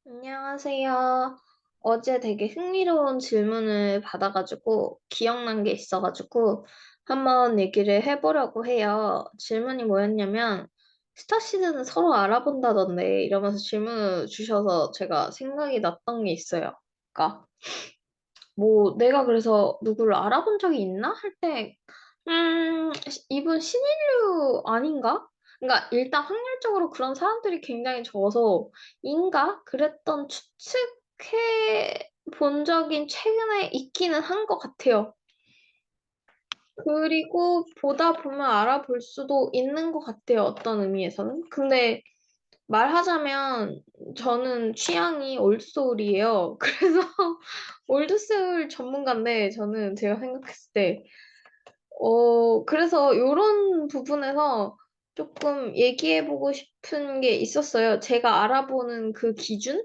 안녕하세요. 어제 되게 흥미로운 질문을 받아가지고 기억난 게 있어가지고 한번 얘기를 해보려고 해요. 질문이 뭐였냐면 스타시드는 서로 알아본다던데 이러면서 질문을 주셔서 제가 생각이 났던 게 있어요. 그러니까 뭐 내가 그래서 누구를 알아본 적이 있나? 할 때, 이분 신인류 아닌가? 그러니까 일단 확률적으로 그런 사람들이 굉장히 적어서 인가? 그랬던 추측해 본 적이 최근에 있기는 한 것 같아요. 그리고 보다 보면 알아볼 수도 있는 것 같아요. 어떤 의미에서는. 근데 말하자면 저는 취향이 올드소울이에요. 그래서 올드소울 전문가인데 저는 제가 생각했을 때 그래서 이런 부분에서 조금 얘기해보고 싶은 게 있었어요. 제가 알아보는 그 기준이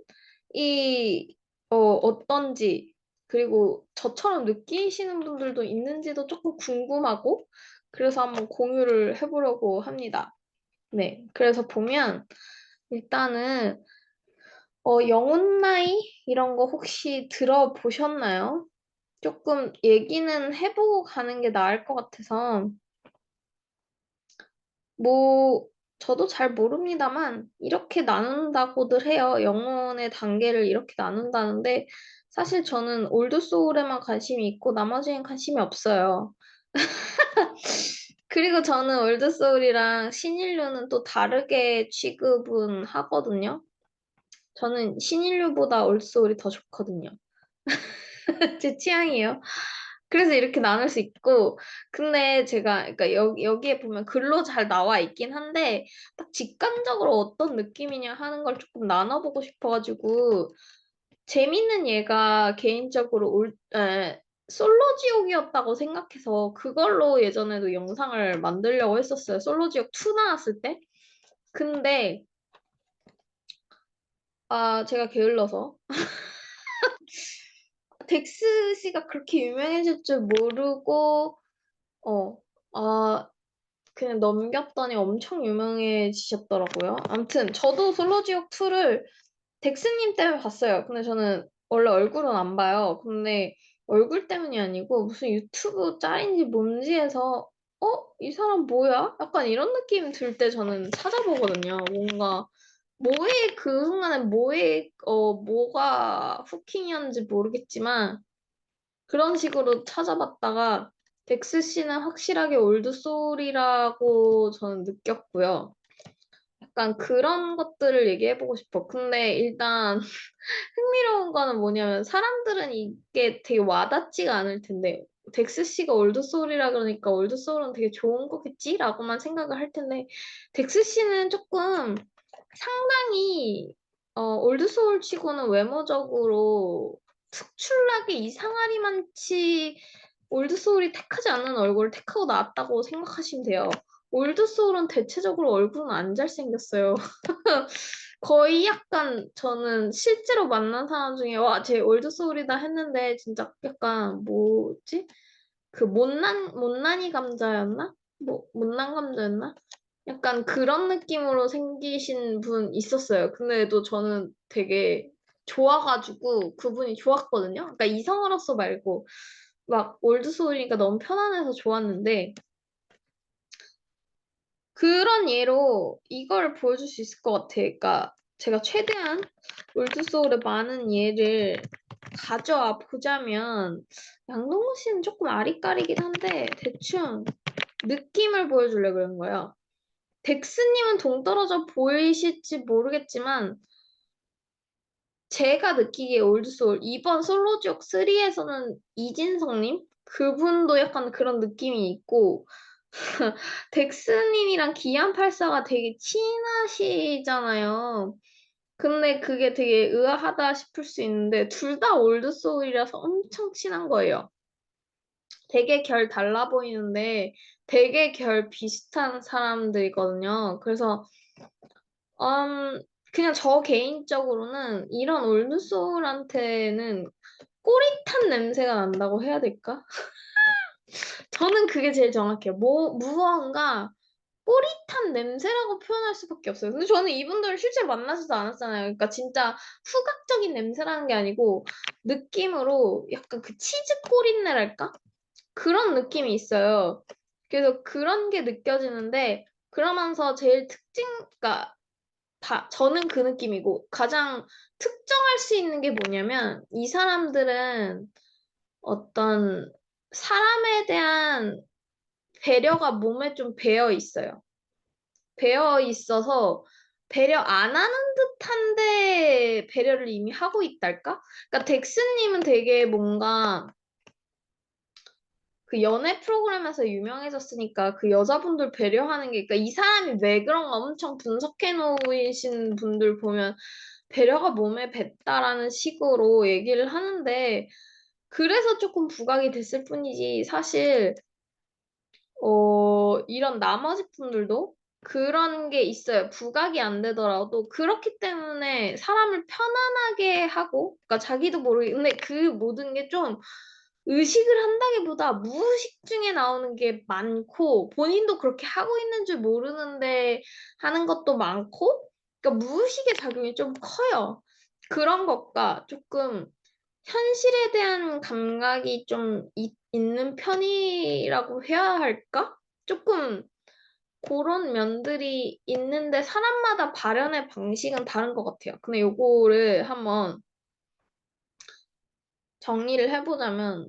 어떤지 그리고 저처럼 느끼시는 분들도 있는지도 조금 궁금하고 그래서 한번 공유를 해보려고 합니다. 네, 그래서 보면 일단은 영혼 나이 이런 거 혹시 들어보셨나요? 조금 얘기는 해보고 가는 게 나을 것 같아서 뭐 저도 잘 모릅니다만 이렇게 나눈다고들 해요. 영혼의 단계를 이렇게 나눈다는데 사실 저는 올드 소울에만 관심이 있고 나머지엔 관심이 없어요. 그리고 저는 올드 소울이랑 신인류는 또 다르게 취급은 하거든요. 저는 신인류보다 올소울이 더 좋거든요. 제 취향이에요. 그래서 이렇게 나눌 수 있고, 근데 제가, 그러니까 여기에 보면 글로 잘 나와 있긴 한데, 딱 직관적으로 어떤 느낌이냐 하는 걸 조금 나눠보고 싶어가지고, 재밌는 얘가 개인적으로 솔로지옥이었다고 생각해서, 그걸로 예전에도 영상을 만들려고 했었어요. 솔로지옥 2 나왔을 때. 근데, 제가 게을러서. 덱스 씨가 그렇게 유명해질 줄 모르고, 어, 아, 그냥 넘겼더니 엄청 유명해지셨더라고요. 아무튼, 저도 솔로지옥 2를 덱스님 때문에 봤어요. 근데 저는 원래 얼굴은 안 봐요. 근데 얼굴 때문이 아니고 무슨 유튜브 짤인지 뭔지 해서, 이 사람 뭐야? 약간 이런 느낌 들 때 저는 찾아보거든요. 뭔가, 그 순간에 뭐가 후킹이었는지 모르겠지만, 그런 식으로 찾아봤다가 덱스 씨는 확실하게 올드소울이라고 저는 느꼈고요. 약간 그런 것들을 얘기해보고 싶어. 근데 일단 흥미로운 거는 뭐냐면 사람들은 이게 되게 와닿지가 않을 텐데 덱스 씨가 올드소울이라 그러니까 올드소울은 되게 좋은 거겠지? 라고만 생각을 할 텐데 덱스 씨는 조금 상당히 올드소울 치고는 외모적으로 특출나게 이상하리만치 올드소울이 택하지 않는 얼굴을 택하고 나왔다고 생각하시면 돼요. 올드소울은 대체적으로 얼굴은 안 잘생겼어요. 거의 약간 저는 실제로 만난 사람 중에 와, 쟤 올드소울이다 했는데 진짜 약간 뭐지? 그 못난이 감자였나? 뭐 못난 감자였나? 약간 그런 느낌으로 생기신 분 있었어요. 근데도 저는 되게 좋아가지고 그분이 좋았거든요. 그러니까 이성으로서 말고 막 올드소울이니까 너무 편안해서 좋았는데 그런 예로 이걸 보여줄 수 있을 것 같아. 그러니까 제가 최대한 올드소울의 많은 예를 가져와 보자면 양동근 씨는 조금 아리까리긴 한데 대충 느낌을 보여주려고 그런 거예요. 덱스님은 동떨어져 보이실지 모르겠지만 제가 느끼기에 올드소울 이번 솔로지옥 3에서는 이진성님 그분도 약간 그런 느낌이 있고 덱스님이랑 기안84가 되게 친하시잖아요. 근데 그게 되게 의아하다 싶을 수 있는데 둘 다 올드소울이라서 엄청 친한 거예요. 되게 결 달라 보이는데 되게 결 비슷한 사람들이거든요. 그래서 음, 그냥 저 개인적으로는 이런 올드소울한테는 꼬릿한 냄새가 난다고 해야 될까? 저는 그게 제일 정확해요. 무언가 꼬릿한 냄새라고 표현할 수밖에 없어요. 근데 저는 이분들을 실제 만나지도 않았잖아요. 그러니까 진짜 후각적인 냄새라는 게 아니고 느낌으로 약간 그 치즈 꼬린내랄까? 그런 느낌이 있어요. 그래서 그런 게 느껴지는데 그러면서 제일 그러니까 저는 그 느낌이고 가장 특정할 수 있는 게 뭐냐면 이 사람들은 어떤 사람에 대한 배려가 몸에 좀 배어 있어요. 배어 있어서 배려 안 하는 듯한데 배려를 이미 하고 있달까? 그러니까 덱스님은 되게 뭔가 그 연애 프로그램에서 유명해졌으니까 그 여자분들 배려하는 게, 그러니까 이 사람이 왜 그런가 엄청 분석해 놓으신 분들 보면 배려가 몸에 뱄다라는 식으로 얘기를 하는데, 그래서 조금 부각이 됐을 뿐이지, 사실, 이런 나머지 분들도 그런 게 있어요. 부각이 안 되더라도. 그렇기 때문에 사람을 편안하게 하고, 그러니까 자기도 모르게, 근데 그 모든 게 좀 의식을 한다기보다 무의식 중에 나오는 게 많고, 본인도 그렇게 하고 있는 줄 모르는데 하는 것도 많고, 그러니까 무의식의 작용이 좀 커요. 그런 것과 조금 현실에 대한 감각이 좀 있는 편이라고 해야 할까? 조금 그런 면들이 있는데 사람마다 발현의 방식은 다른 것 같아요. 근데 요거를 한번 정리를 해보자면,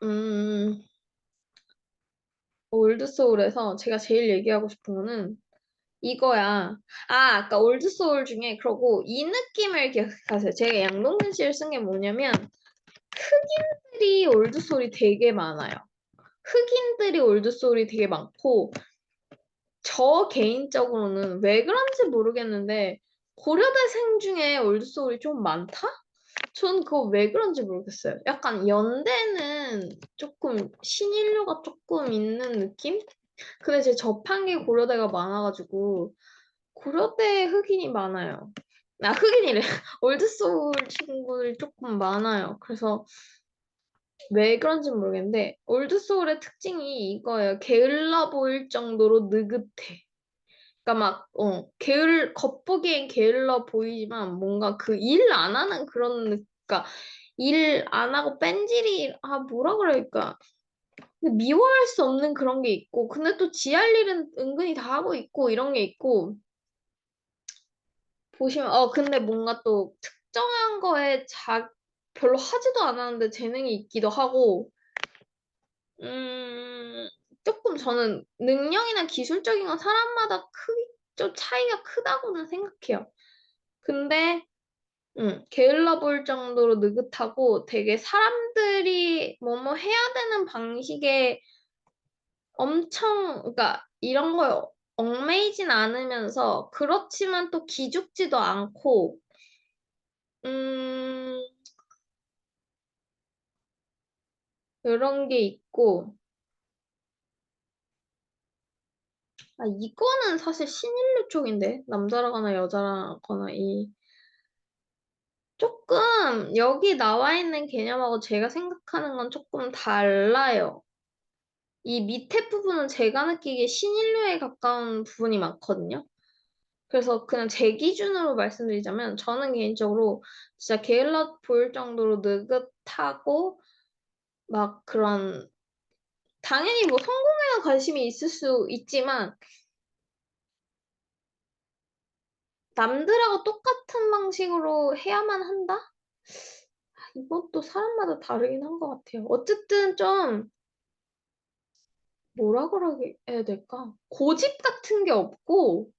음, 올드소울에서 제가 제일 얘기하고 싶은 거는 이거야. 아까 올드소울 중에, 그러고 이 느낌을 기억하세요. 제가 양동근 씨를 쓴 게 뭐냐면, 흑인들이 올드소울이 되게 많아요. 흑인들이 올드소울이 되게 많고, 저 개인적으로는 왜 그런지 모르겠는데, 고려대생 중에 올드소울이 좀 많다? 전 그거 왜 그런지 모르겠어요. 약간 연대는 조금 신인류가 조금 있는 느낌? 근데 제 접한 게 고려대가 많아가지고, 고려대 흑인이 많아요. 흑인이래. 올드소울 친구들이 조금 많아요. 그래서 왜 그런지 모르겠는데 올드소울의 특징이 이거예요. 게을러 보일 정도로 느긋해. 그러니까 막 겉보기엔 게을러 보이지만 뭔가 그 일 안 하는 그런 그러니까 일 안 하고 뺀질이 뭐라 그럴까? 근데 미워할 수 없는 그런 게 있고 근데 또 지 할 일은 은근히 다 하고 있고 이런 게 있고 보시면 근데 뭔가 또 특정한 거에 별로 하지도 않았는데 재능이 있기도 하고 음, 조금 저는 능력이나 기술적인 건 사람마다 좀 차이가 크다고는 생각해요. 근데, 게을러 보일 정도로 느긋하고 되게 사람들이 뭐뭐 해야 되는 방식에 그러니까 이런 거에 얽매이진 않으면서 그렇지만 또 기죽지도 않고, 음, 이런 게 있고, 이거는 사실 신인류 쪽인데, 남자라거나 여자라거나 조금 여기 나와 있는 개념하고 제가 생각하는 건 조금 달라요. 이 밑에 부분은 제가 느끼기에 신인류에 가까운 부분이 많거든요. 그래서 그냥 제 기준으로 말씀드리자면 저는 개인적으로 진짜 게을러 보일 정도로 느긋하고 막 그런 당연히 뭐 성공에는 관심이 있을 수 있지만 남들하고 똑같은 방식으로 해야만 한다? 이것도 사람마다 다르긴 한 것 같아요. 어쨌든 좀 뭐라 그래야 될까? 고집 같은 게 없고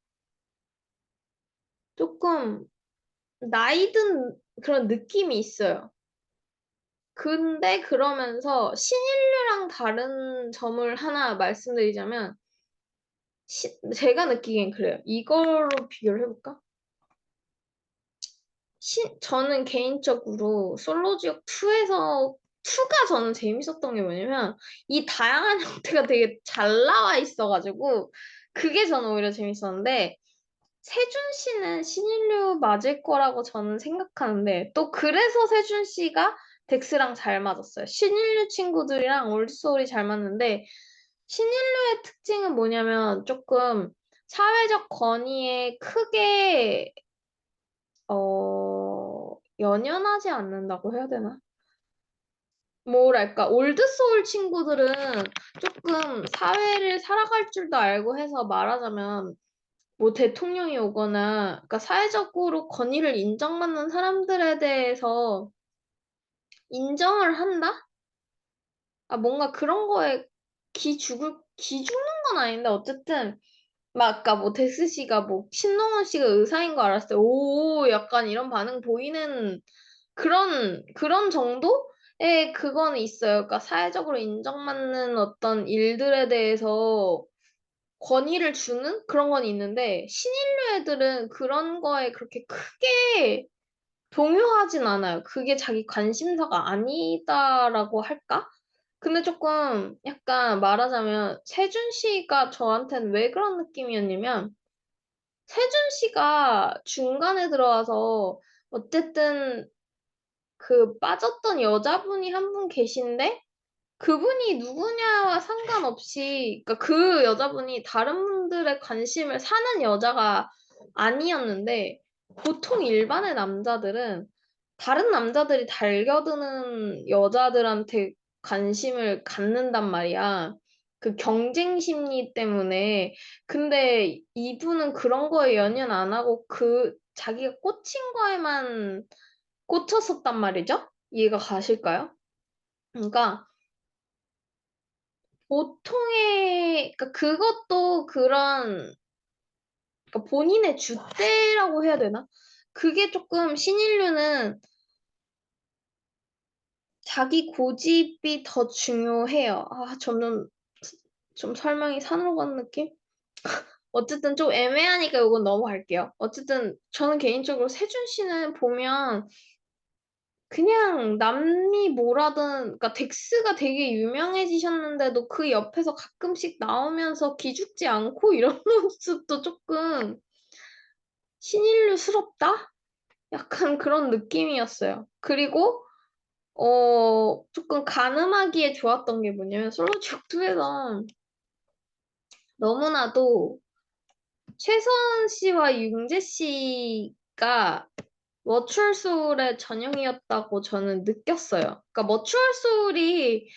조금 나이 든 그런 느낌이 있어요. 근데 그러면서 신인류랑 다른 점을 하나 말씀드리자면 제가 느끼기엔 그래요. 이걸로 비교를 해볼까? 저는 개인적으로 솔로지옥 2가 저는 재밌었던 게 뭐냐면 이 다양한 형태가 되게 잘 나와 있어가지고 그게 저는 오히려 재밌었는데 세준 씨는 신인류 맞을 거라고 저는 생각하는데 또 그래서 세준 씨가 덱스랑 잘 맞았어요. 신인류 친구들이랑 올드소울이 잘 맞는데 신인류의 특징은 뭐냐면 조금 사회적 권위에 크게 연연하지 않는다고 해야 되나? 뭐랄까, 올드소울 친구들은 조금 사회를 살아갈 줄도 알고 해서 말하자면 뭐 대통령이 오거나, 그러니까 사회적으로 권위를 인정받는 사람들에 대해서 인정을 한다? 아, 뭔가 그런 거에 기 죽는 건 아닌데, 어쨌든, 막 아까 뭐 덱스 씨가 뭐 신동훈 씨가 의사인 거 알았을 때, 오, 약간 이런 반응 보이는 그런 정도의 그거는 있어요. 그러니까 사회적으로 인정받는 어떤 일들에 대해서 권위를 주는 그런 건 있는데, 신인류 애들은 그런 거에 그렇게 크게 동요하진 않아요. 그게 자기 관심사가 아니다라고 할까? 근데 조금 약간 말하자면 세준 씨가 저한테는 왜 그런 느낌이었냐면 세준 씨가 중간에 들어와서 어쨌든 그 빠졌던 여자분이 한 분 계신데 그분이 누구냐와 상관없이 그러니까 그 여자분이 다른 분들의 관심을 사는 여자가 아니었는데 보통 일반의 남자들은 다른 남자들이 달겨드는 여자들한테 관심을 갖는단 말이야. 그 경쟁 심리 때문에. 근데 이분은 그런 거에 연연 안 하고 그 자기가 꽂힌 거에만 꽂혔었단 말이죠? 이해가 가실까요? 그러니까 보통의, 그러니까 그것도 그런, 그러니까 본인의 줏대라고 해야 되나? 그게 조금 신인류는 자기 고집이 더 중요해요. 아, 점점 좀 설명이 산으로 가는 느낌? 어쨌든 좀 애매하니까 이건 넘어갈게요. 어쨌든 저는 개인적으로 세준 씨는 보면 그냥 남이 뭐라든, 그러니까 덱스가 되게 유명해지셨는데도 그 옆에서 가끔씩 나오면서 기죽지 않고 이런 모습도 조금 신인류스럽다? 약간 그런 느낌이었어요. 그리고 조금 가늠하기에 좋았던 게 뭐냐면 솔로지옥2에서 너무나도 최선 씨와 융재 씨가 머추얼 소울의 전형이었다고 저는 느꼈어요. 그러니까 머추얼 소울이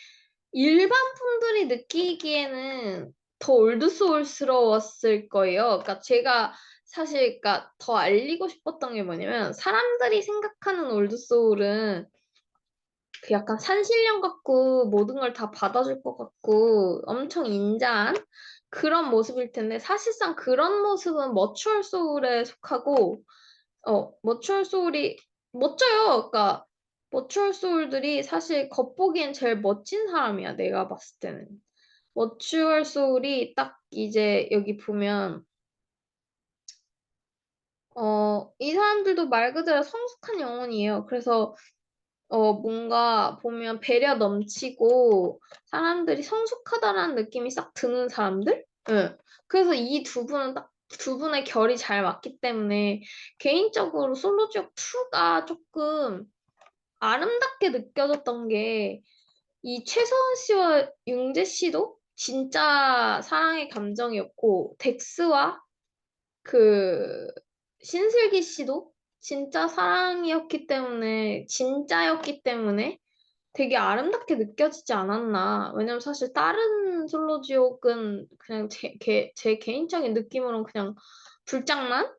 일반 분들이 느끼기에는 더 올드 소울스러웠을 거예요. 그러니까 제가 사실 그러니까 더 알리고 싶었던 게 뭐냐면 사람들이 생각하는 올드 소울은 그 약간 산신령 같고 모든 걸 다 받아줄 것 같고 엄청 인자한 그런 모습일 텐데 사실상 그런 모습은 머추얼 소울에 속하고 머추얼 소울이 멋져요. 그러니까 머추얼 소울들이 사실 겉보기엔 제일 멋진 사람이야. 내가 봤을 때는. 머추얼 소울이 딱 이제 여기 보면 이 사람들도 말 그대로 성숙한 영혼이에요. 그래서 뭔가 보면 배려 넘치고 사람들이 성숙하다라는 느낌이 싹 드는 사람들? 응. 그래서 이 두 분은 딱 두 분의 결이 잘 맞기 때문에 개인적으로 솔로지옥 2가 조금 아름답게 느껴졌던 게 이 최서원 씨와 융재 씨도 진짜 사랑의 감정이었고 덱스와 그 신슬기 씨도 진짜 사랑이었기 때문에 진짜였기 때문에 되게 아름답게 느껴지지 않았나. 왜냐면 사실 다른 솔로지옥은 그냥 제 개인적인 느낌으로는 그냥 불장난?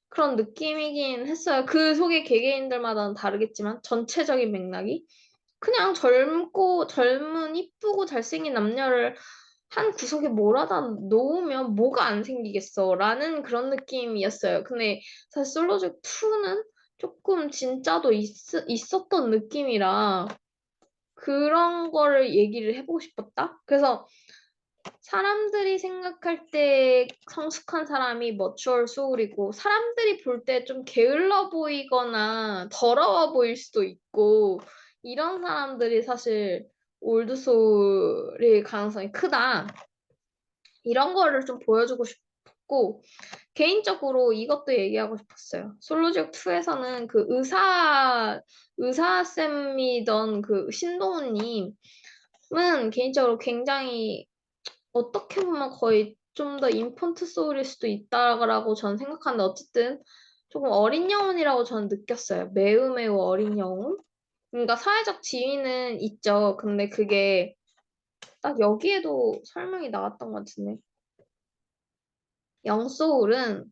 그런 느낌이긴 했어요. 그 속의 개개인들마다는 다르겠지만 전체적인 맥락이 그냥 젊은 이쁘고 잘생긴 남녀를 한 구석에 몰아다 놓으면 뭐가 안 생기겠어 라는 그런 느낌이었어요. 근데 사실 솔로지옥 2는 조금 진짜도 있었던 느낌이라 그런 거를 얘기를 해보고 싶었다. 그래서 사람들이 생각할 때 성숙한 사람이 머추얼 소울이고 사람들이 볼 때 좀 게을러 보이거나 더러워 보일 수도 있고 이런 사람들이 사실 올드 소울일 가능성이 크다. 이런 거를 좀 보여주고 싶고 개인적으로 이것도 얘기하고 싶었어요. 솔로지옥 2에서는 그 의사 쌤이던 그 신동훈님은 개인적으로 굉장히 어떻게 보면 거의 좀 더 인펀트 소울일 수도 있다라고 저는 생각하는데 어쨌든 조금 어린 영혼이라고 저는 느꼈어요. 매우 매우 어린 영혼? 그러니까 사회적 지위는 있죠. 근데 그게 딱 여기에도 설명이 나왔던 것 같은데. 영소울은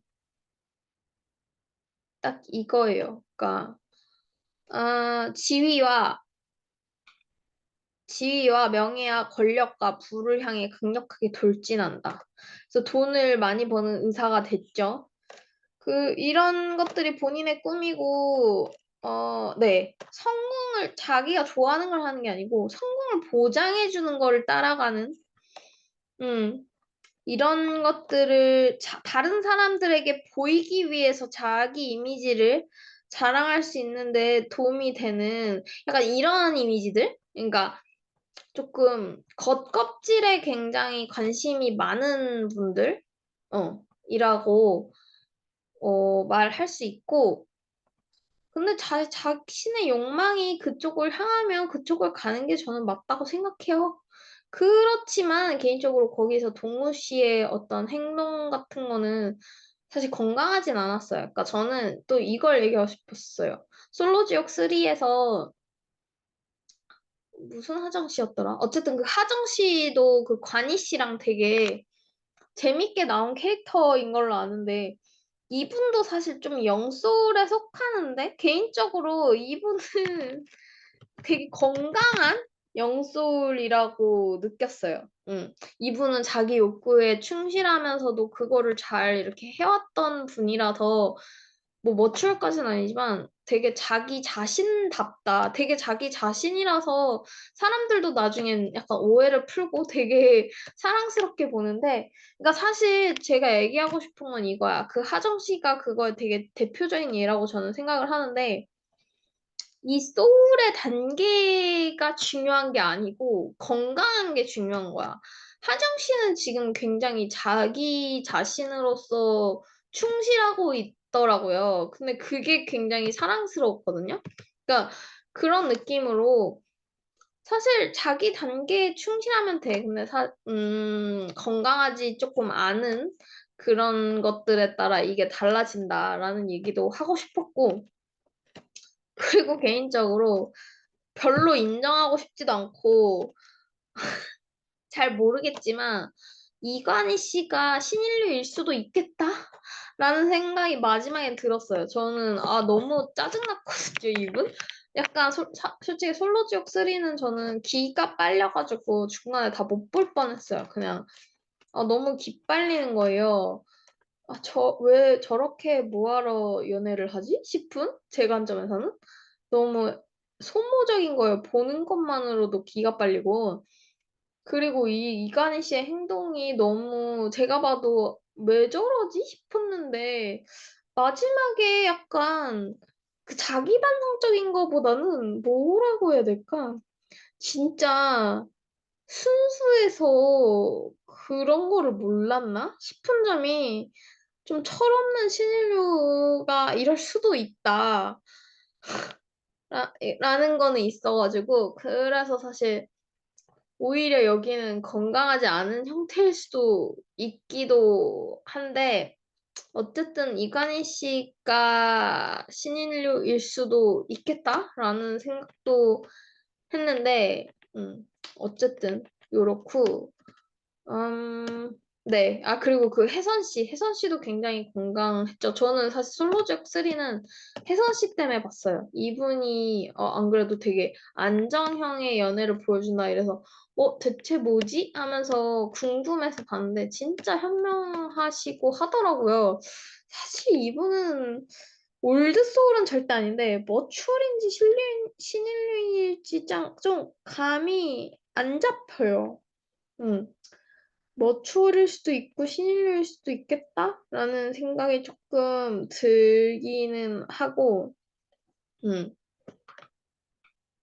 딱 이거예요. 그러니까 지위와 명예와 권력과 부를 향해 강력하게 돌진한다. 그래서 돈을 많이 버는 의사가 됐죠. 이런 것들이 본인의 꿈이고, 네. 성공을 자기가 좋아하는 걸 하는 게 아니고, 성공을 보장해주는 거를 따라가는, 음, 이런 것들을 다른 사람들에게 보이기 위해서 자기 이미지를 자랑할 수 있는데 도움이 되는 약간 이런 이미지들? 그러니까 조금 겉껍질에 굉장히 관심이 많은 분들, 이라고, 말할 수 있고, 근데 자신의 욕망이 그쪽을 향하면 그쪽을 가는 게 저는 맞다고 생각해요. 그렇지만 개인적으로 거기서 동우 씨의 어떤 행동 같은 거는 사실 건강하진 않았어요. 그러니까 저는 또 이걸 얘기하고 싶었어요. 솔로지옥 3에서 무슨 하정 씨였더라? 어쨌든 그 하정 씨도 그 관희 씨랑 되게 재밌게 나온 캐릭터인 걸로 아는데 이분도 사실 좀 영소울에 속하는데 개인적으로 이분은 되게 건강한 영소울이라고 느꼈어요. 이분은 자기 욕구에 충실하면서도 그거를 잘 이렇게 해왔던 분이라서 뭐 머추얼까지는 아니지만 되게 자기 자신답다. 되게 자기 자신이라서 사람들도 나중엔 약간 오해를 풀고 되게 사랑스럽게 보는데 그러니까 사실 제가 얘기하고 싶은 건 이거야. 그 하정 씨가 그거에 되게 대표적인 예라고 저는 생각을 하는데 이 소울의 단계가 중요한 게 아니고 건강한 게 중요한 거야. 하정 씨는 지금 굉장히 자기 자신으로서 충실하고 있더라고요. 근데 그게 굉장히 사랑스러웠거든요. 그러니까 그런 느낌으로 사실 자기 단계에 충실하면 돼. 근데 건강하지 조금 않은 그런 것들에 따라 이게 달라진다라는 얘기도 하고 싶었고, 그리고 개인적으로 별로 인정하고 싶지도 않고, 잘 모르겠지만, 이관희 씨가 신인류일 수도 있겠다라는 생각이 마지막에 들었어요. 저는, 너무 짜증났거든요, 이분? 약간 솔직히 솔로지옥 3는 저는 기가 빨려가지고 중간에 다 못 볼 뻔했어요. 그냥 너무 기빨리는 거예요. 왜 저렇게 뭐하러 연애를 하지? 싶은 제 관점에서는 너무 소모적인 거예요. 보는 것만으로도 기가 빨리고. 그리고 이간희 씨의 행동이 너무 제가 봐도 왜 저러지 싶었는데 마지막에 약간 그 자기 반성적인 거보다는 뭐라고 해야 될까? 진짜 순수해서 그런 거를 몰랐나 싶은 점이 좀 철없는 신인류가 이럴 수도 있다. 라는 거는 있어가지고 그래서 사실 오히려 여기는 건강하지 않은 형태일 수도 있기도 한데 어쨌든 이관희 씨가 신인류일 수도 있겠다라는 생각도 했는데 어쨌든 요렇고 네. 그리고 그 혜선 씨도 굉장히 건강했죠. 저는 사실 솔로지옥 3는 혜선 씨 때문에 봤어요. 이분이, 안 그래도 되게 안정형의 연애를 보여준다 이래서, 대체 뭐지? 하면서 궁금해서 봤는데, 진짜 현명하시고 하더라고요. 사실 이분은 올드소울은 절대 아닌데, 머추얼인지 신인류일지 좀 감이 안 잡혀요. 음. 머추얼일 수도 있고 신인류일 수도 있겠다라는 생각이 조금 들기는 하고, 음,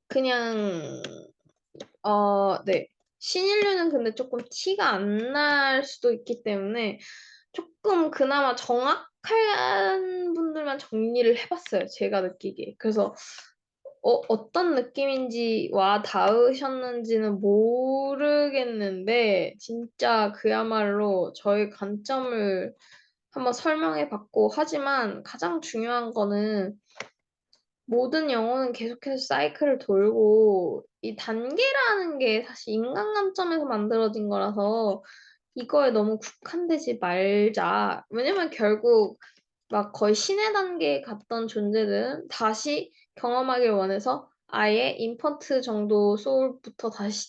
그냥, 네. 신인류는 근데 조금 티가 안 날 수도 있기 때문에 조금 그나마 정확한 분들만 정리를 해봤어요. 제가 느끼기에. 그래서 어떤 느낌인지 와 닿으셨는지는 모르겠는데, 진짜 그야말로 저의 관점을 한번 설명해 봤고, 하지만 가장 중요한 거는 모든 영혼은 계속해서 사이클을 돌고, 이 단계라는 게 사실 인간 관점에서 만들어진 거라서 이거에 너무 국한되지 말자. 왜냐면 결국 막 거의 신의 단계에 갔던 존재들은 다시 경험하길 원해서 아예 인펀트 정도 소울부터 다시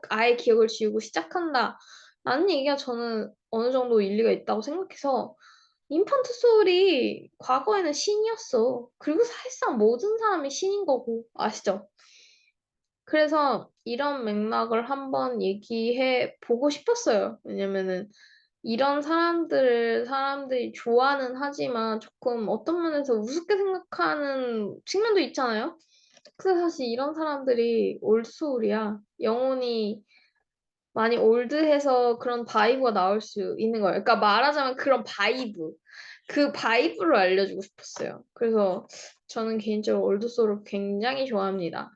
아예 기억을 지우고 시작한다. 라는 얘기가 저는 어느 정도 일리가 있다고 생각해서 인펀트 소울이 과거에는 신이었어. 그리고 사실상 모든 사람이 신인 거고, 아시죠? 그래서 이런 맥락을 한번 얘기해 보고 싶었어요. 왜냐면은 이런 사람들을 사람들이 좋아는 하지만 조금 어떤 면에서 우습게 생각하는 측면도 있잖아요. 그래서 사실 이런 사람들이 올소울이야. 영혼이 많이 올드해서 그런 바이브가 나올 수 있는 거예요. 그러니까 말하자면 그런 바이브. 그 바이브를 알려주고 싶었어요. 그래서 저는 개인적으로 올드소울을 굉장히 좋아합니다.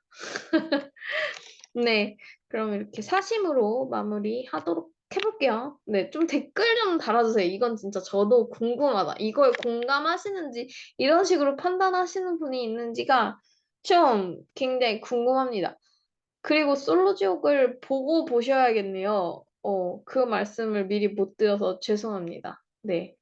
네, 그럼 이렇게 사심으로 마무리하도록 해볼게요. 네, 좀 댓글 좀 달아주세요. 이건 진짜 저도 궁금하다. 이거에 공감하시는지, 이런 식으로 판단하시는 분이 있는지가 좀 굉장히 궁금합니다. 그리고 솔로지옥을 보고 보셔야겠네요. 그 말씀을 미리 못 드려서 죄송합니다. 네.